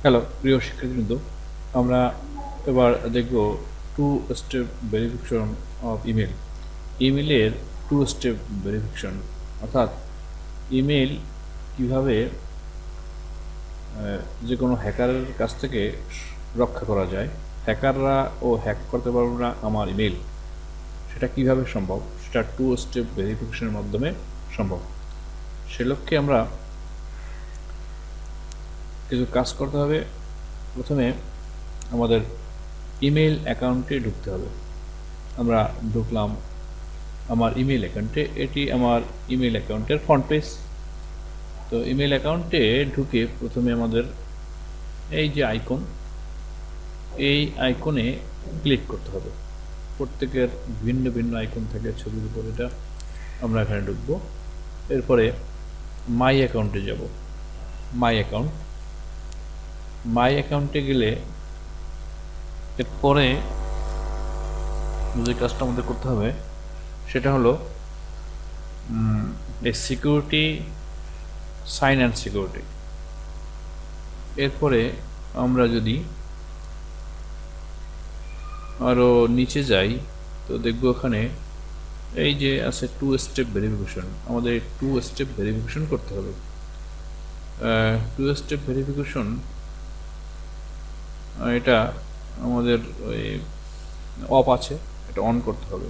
Hello প্রিয় শিক্ষার্থীবৃন্দ, আমরা এবার দেখব two step verification of email. ইমেলের টু স্টেপ ভেরিফিকেশন অর্থাৎ ইমেল কিভাবে যে কোনো হ্যাকারের কাছ থেকে রক্ষা করা যায়। হ্যাকাররা হ্যাক করতে পারবে না আমার ইমেল, সেটা কিভাবে সম্ভব, সেটা টু স্টেপ ভেরিফিকেশনের মাধ্যমে সম্ভব। সে লক্ষ্যে আমরা কিছু কাজ করতে হবে। প্রথমে আমাদের ইমেল অ্যাকাউন্টে ঢুকতে হবে। আমরা ঢুকলাম আমার ইমেল অ্যাকাউন্টে। এটি আমার ইমেল অ্যাকাউন্টের ফ্রন্ট পেজ। তো ইমেল অ্যাকাউন্টে ঢুকে প্রথমে আমাদের এই যে আইকন, এই আইকনে ক্লিক করতে হবে। প্রত্যেকের ভিন্ন ভিন্ন আইকন থাকে ছবির উপর, এটা আমরা এখানে ঢুকবো। এরপরে মাই অ্যাকাউন্টে যাব। মাই অ্যাকাউন্টে গেলে এরপরে যে কাজটা আমাদের করতে হবে সেটা হলো এই সিকিউরিটি, সাইন অ্যান্ড সিকিউরিটি। এরপরে আমরা যদি আরও নিচে যাই তো দেখব ওখানে এই যে আছে টু স্টেপ ভেরিফিকেশন। আমাদের টু স্টেপ ভেরিফিকেশন করতে হবে। টু স্টেপ ভেরিফিকেশন এটা আমাদের ওই অফ আছে, এটা অন করতে হবে।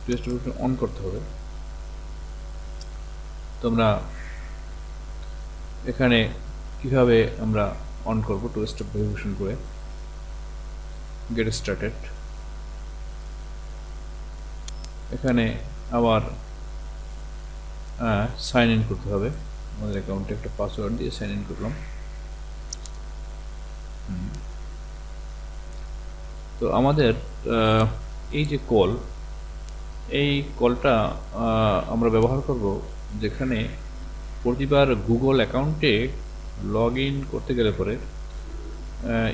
টু স্টেপ ভেরিফিকেশন অন করতে হবে। তোমরা এখানে কিভাবে আমরা অন করব টু স্টেপ ভেরিফিকেশন করে, গেট স্টার্টেড। এখানে আবার সাইন ইন করতে হবে। আমাদের অ্যাকাউন্টে একটা পাসওয়ার্ড দিয়ে সাইন ইন করলাম। তো আমাদের এই যে কল, এই কলটা আমরা ব্যবহার করব যেখানে প্রতিবার গুগল অ্যাকাউন্টে লগ ইন করতে গেলে পরে,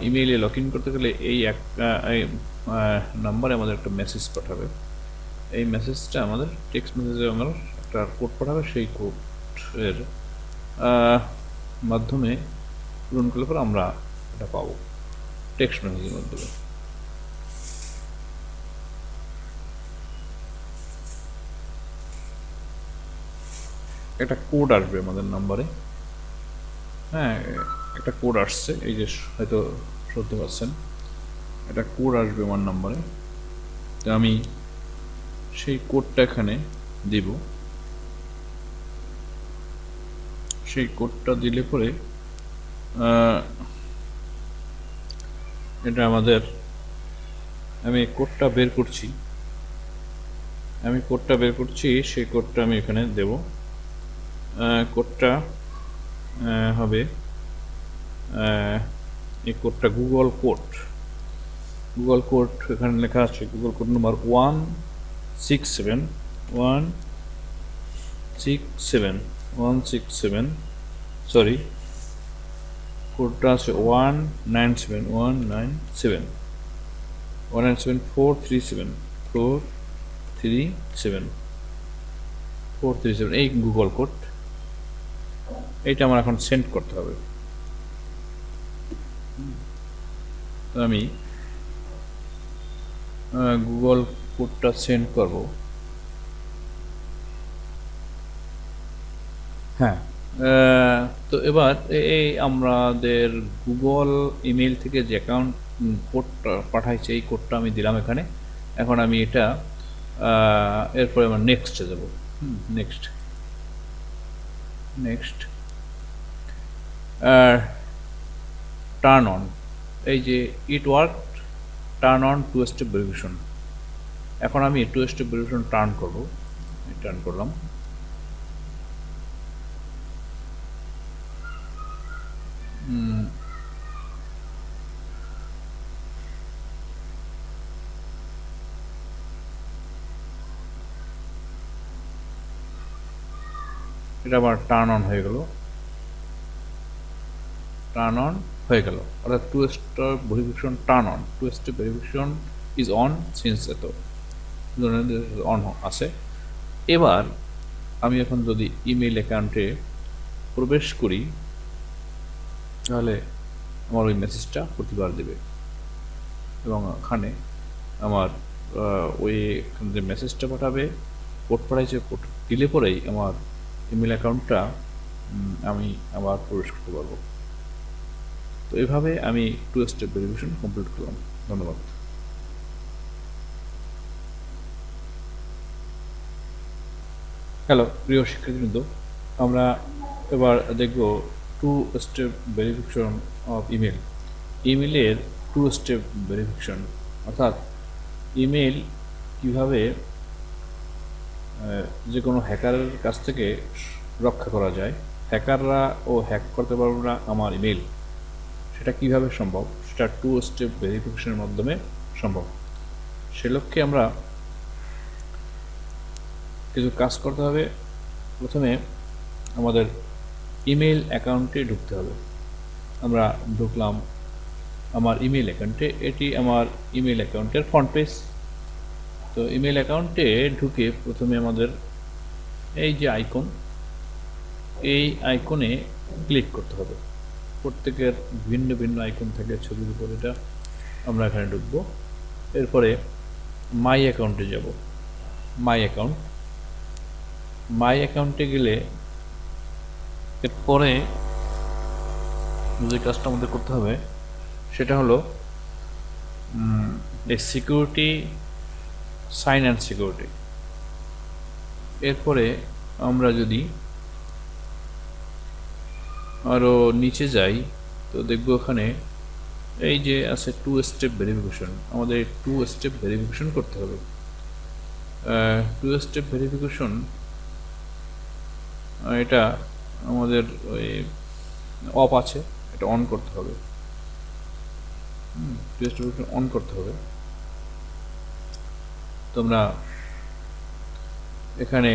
ইমেইলে লগ ইন করতে গেলে এই নাম্বারে আমাদের একটা মেসেজ পাঠাবে। এই মেসেজটা আমাদের টেক্সট মেসেজে আমরা একটা কোড পাঠাবে। সেই কোডের মাধ্যমে পূরণ করলে পরে আমরা এটা পাবো টেক্সট মেসেজের মাধ্যমে। একটা কোড আসবে আমাদের নাম্বারে। হ্যাঁ, একটা কোড আসছে, এই যে হয়তো শুনতে পাচ্ছেন, একটা কোড আসবে আমার নাম্বারে। তো আমি সেই কোডটা এখানে দিব। সেই কোডটা দিলে পরে এটা আমাদের, আমি কোডটা বের করছি, সেই কোডটা আমি এখানে দেব। কোডটা হবে এই কোডটা গুগল কোড এখানে লেখা আছে গুগল কোড নাম্বার 167 সরি, কোডটা আছে 197 এই গুগল কোড। এইটা আমার এখন সেন্ড করতে হবে। আমি গুগল কোডটা সেন্ড করব। হ্যাঁ, তো এবার এই আমাদের গুগল ইমেল থেকে যে অ্যাকাউন্ট কোডটা পাঠাইছে, এই কোডটা আমি দিলাম এখানে। এখন আমি এটা এরপরে আমার নেক্সটে যাব। নেক্সট টার্ন অন, এই যে it work, turn on two step verification. এখন আমি টু স্টেপ ভেরিফিকেশন টার্ন করব। টার্ন করলাম। এটা আবার টার্ন অন হয়ে গেল। অর্থাৎ two step verification turn on, two step verification is on since এত অন আছে। এবার আমি এখন যদি ইমেল অ্যাকাউন্টে প্রবেশ করি, তাহলে আমার ওই মেসেজটা প্রতিবার দেবে এবং ওখানে আমার ওই যে মেসেজটা পাঠাবে, কোড পাঠাইছে, কোড দিলে পরেই আমার ইমেল অ্যাকাউন্টটা আমি আবার প্রবেশ করতে পারবো। তো এভাবে আমি 2 স্টেপ ভেরিফিকেশন কমপ্লিট করলাম। ধন্যবাদ। হ্যালো প্রিয় শিক্ষার্থীবৃন্দ, আমরা এবার দেখব 2 স্টেপ ভেরিফিকেশন অফ ইমেল। ইমেলের 2 স্টেপ ভেরিফিকেশন, অর্থাৎ ইমেল কিভাবে যে কোনো হ্যাকারের কাছ থেকে রক্ষা করা যায়। হ্যাকাররা হ্যাক করতে পারবে না আমার ইমেল, সেটা কিভাবে সম্ভব, সেটা 2 স্টেপ ভেরিফিকেশনের মাধ্যমে সম্ভব। সে লক্ষ্যে আমরা কিছু কাজ করতে হবে। প্রথমে আমাদের ইমেল অ্যাকাউন্টে ঢুকতে হবে। আমরা ঢুকলাম আমার ইমেল অ্যাকাউন্টে, এটি আমার ইমেল অ্যাকাউন্টের ফ্রন্ট পেজ। তো ইমেল অ্যাকাউন্টে ঢুকে প্রথমে আমাদের এই যে আইকন, এই আইকনে ক্লিক করতে হবে। প্রত্যেকের ভিন্ন ভিন্ন আইকন থাকে ছবির উপর, এটা আমরা এখানে ঢুকবো। এরপরে মাই অ্যাকাউন্টে যাব। মাই অ্যাকাউন্টে গেলে এরপরে যে কাজটা আমাদের করতে হবে সেটা হলো এই সিকিউরিটি, সাইন অ্যান্ড সিকিউরিটি। এরপরে আমরা যদি আরও নিচে যাই তো দেখব ওখানে এই যে আছে 2 স্টেপ ভেরিফিকেশন। আমাদের 2 স্টেপ ভেরিফিকেশন করতে হবে। 2 স্টেপ ভেরিফিকেশন এটা আমাদের ওই অফ আছে, এটা অন করতে হবে। 2 স্টেপ ভেরিফিকেশন অন করতে হবে। তোমরা এখানে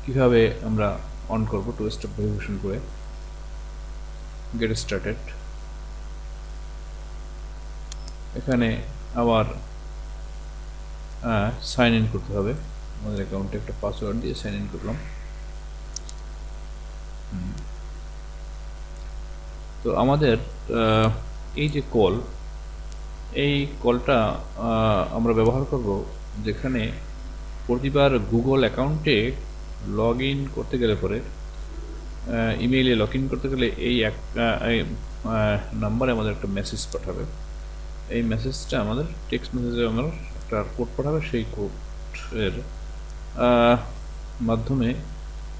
কিভাবে আমরা অন করব 2 স্টেপ ভেরিফিকেশন করে, গেট স্টার্টেড। এখানে আবার সাইন ইন করতে হবে। আমাদের অ্যাকাউন্টে একটা পাসওয়ার্ড দিয়ে সাইন ইন করলাম। তো আমাদের এই যে কল, এই কলটা আমরা ব্যবহার করব যেখানে প্রতিবার গুগল অ্যাকাউন্টে লগ ইন করতে গেলে পরে, ইমেইলে লগ ইন করতে গেলে এই একটা নাম্বারে আমাদের একটা মেসেজ পাঠাবে। এই মেসেজটা আমাদের টেক্সট মেসেজে আমার একটা কোড পাঠাবে। সেই কোডের মাধ্যমে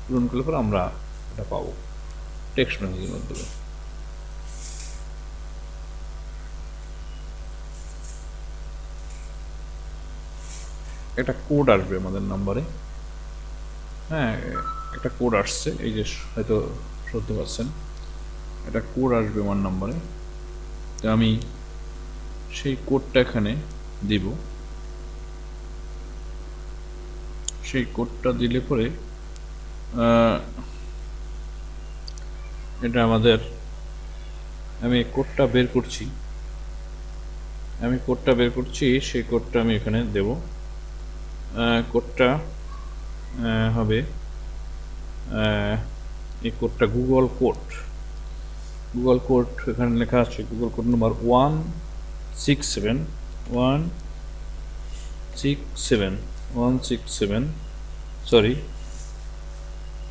পূরণ করলে পরে আমরা এটা পাবো টেক্সট মেসেজের মাধ্যমে। একটা কোড আসবে আমাদের নাম্বারে। হ্যাঁ, একটা কোড আসছে, এই যে হয়তো শুনতে পাচ্ছেন, একটা কোড আসবে আমার নাম্বারে। তো আমি সেই কোডটা এখানে দিব। সেই কোডটা দিলে পরে এটা আমাদের, আমি কোডটা বের করছি, সেই কোডটা আমি এখানে দেব। কোডটা হবে এই কোডটা গুগল কোড এখানে লেখা আছে। গুগল কোড নাম্বার 167 সরি,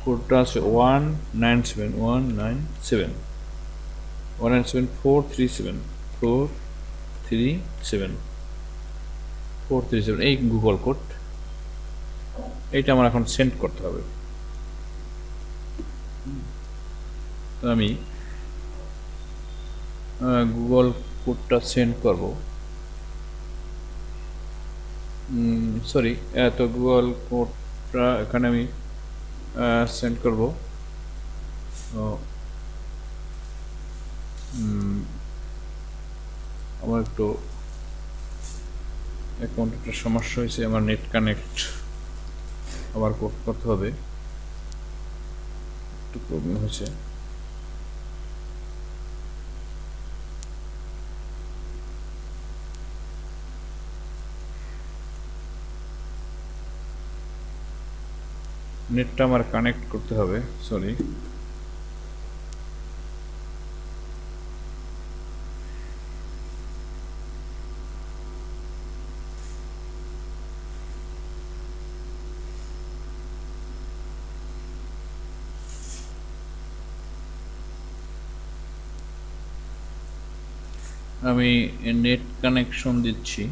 কোডটা আছে 197 এই গুগল কোড। এইটা আমার এখন সেন্ড করতে হবে। তো আমি গুগল কোডটা সেন্ড করব। সরি, তো গুগল কোডটা এখানে আমি সেন্ড করব। আমার একটু অ্যাকাউন্টে একটা সমস্যা হয়েছে, আমার নেট কানেক্ট আবার করতে হবে, একটু প্রবলেম হয়েছে। নেটটা আমার কানেক্ট করতে হবে, সরি। আমি নেট কানেকশন দিচ্ছি।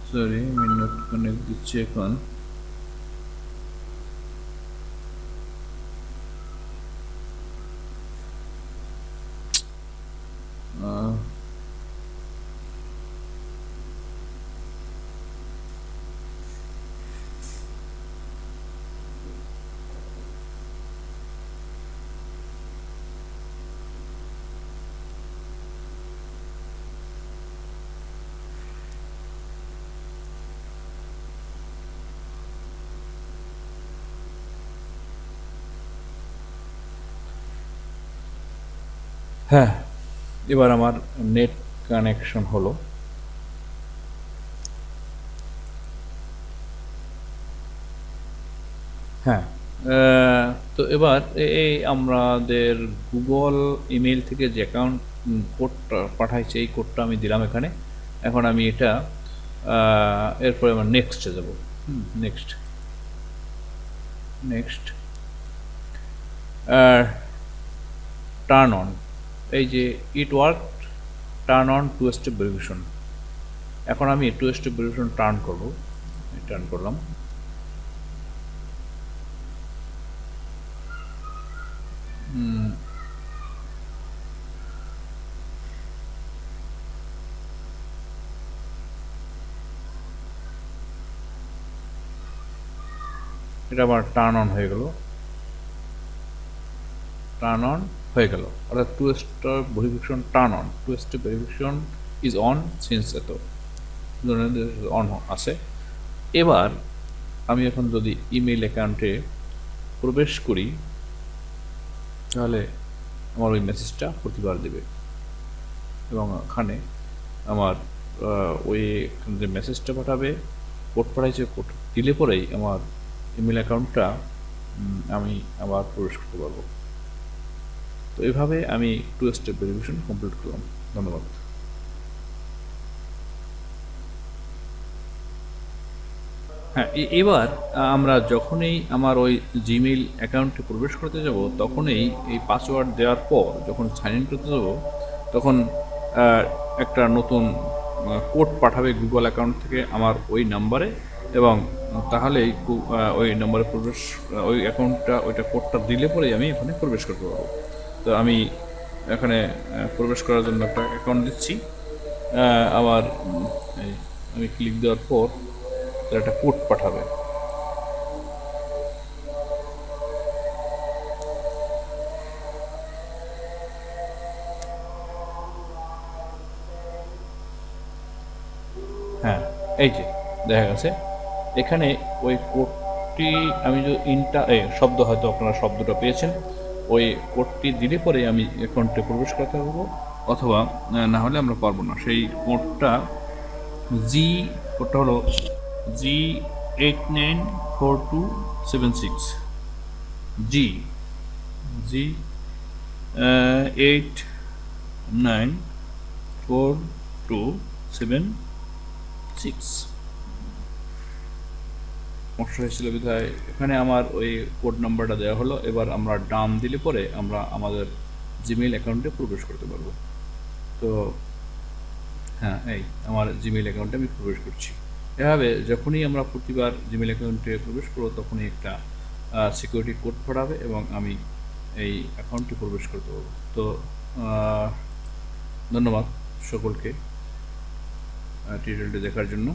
সরি, আমি নেট কানেক্ট দিচ্ছি এখন। হ্যাঁ, এবার আমার নেট কানেকশন হলো। হ্যাঁ, তো এবার এই আমাদের গুগল ইমেল থেকে যে অ্যাকাউন্ট কোডটা পাঠাইছে, এই কোডটা আমি দিলাম এখানে। এখন আমি এটা এরপরে আমার নেক্সটে যাব। নেক্সট নেক্সট টার্ন অন, এই যে it work, turn on two step verification. এখন আমি টু স্টেপ ভেরিফিকেশন টার্ন করব। টার্ন করলাম। এটা আবার টার্ন অন হয়ে গেল। টার্ন অন হয়ে গেল, অর্থাৎ two step verification turn on, two step verification is on since এত অন আছে। এবার আমি এখন যদি ইমেইল অ্যাকাউন্টে প্রবেশ করি, তাহলে আমার ওই মেসেজটা প্রতিবার দেবে এবং ওখানে আমার ওই যে মেসেজটা পাঠাবে, কোড পাঠাইছে, কোড দিলে পরেই আমার ইমেল অ্যাকাউন্টটা আমি আবার প্রবেশ করতে পারবো। তো এভাবে আমি টু স্টেপ ভেরিফিকেশন কমপ্লিট করলাম। ধন্যবাদ। হ্যাঁ, এবার আমরা যখনই আমার ওই জিমেইল অ্যাকাউন্টে প্রবেশ করতে যাব, তখনই এই পাসওয়ার্ড দেওয়ার পর যখন সাইন ইন করতে যাব, তখন একটা নতুন কোড পাঠাবে গুগল অ্যাকাউন্ট থেকে আমার ওই নাম্বারে, এবং তাহলেই ওই নাম্বারে প্রবেশ, ওই অ্যাকাউন্টটা, ওইটা কোডটা দিলে পরেই আমি এখানে প্রবেশ করতে পারবো। তো আমি এখানে প্রবেশ করার জন্য একটা অ্যাকাউন্ট দিচ্ছি। আমার আমি ক্লিক দেওয়ার পর একটা কোড পাঠাবে। হ্যাঁ, এই যে দেখা গেছে এখানে ওই কোডটি, আমি যে শব্দ, হয়তো আপনারা শব্দটা পেয়েছেন, ওই কোডটি দিলে পরে আমি অ্যাকাউন্টে প্রবেশ করতে পারবো, অথবা না হলে আমরা পারবো না। সেই কোডটা কোডটা হলো G894276, জি জি 894276 সমস্যা হয়েছিল বিধায় এখানে আমার ওই কোড নাম্বারটা দেওয়া হলো। এবার আমরা ডান দিলে পরে আমরা আমাদের জিমেইল অ্যাকাউন্টে প্রবেশ করতে পারবো। তো হ্যাঁ, এই আমার জিমেইল অ্যাকাউন্টে আমি প্রবেশ করছি। এভাবে যখনই আমরা প্রতিবার জিমেইল অ্যাকাউন্টে প্রবেশ করবো, তখনই একটা সিকিউরিটি কোড পাঠাবে এবং আমি এই অ্যাকাউন্টে প্রবেশ করতে পারবো। তো ধন্যবাদ সকলকে টিউটোরিয়ালটি দেখার জন্য।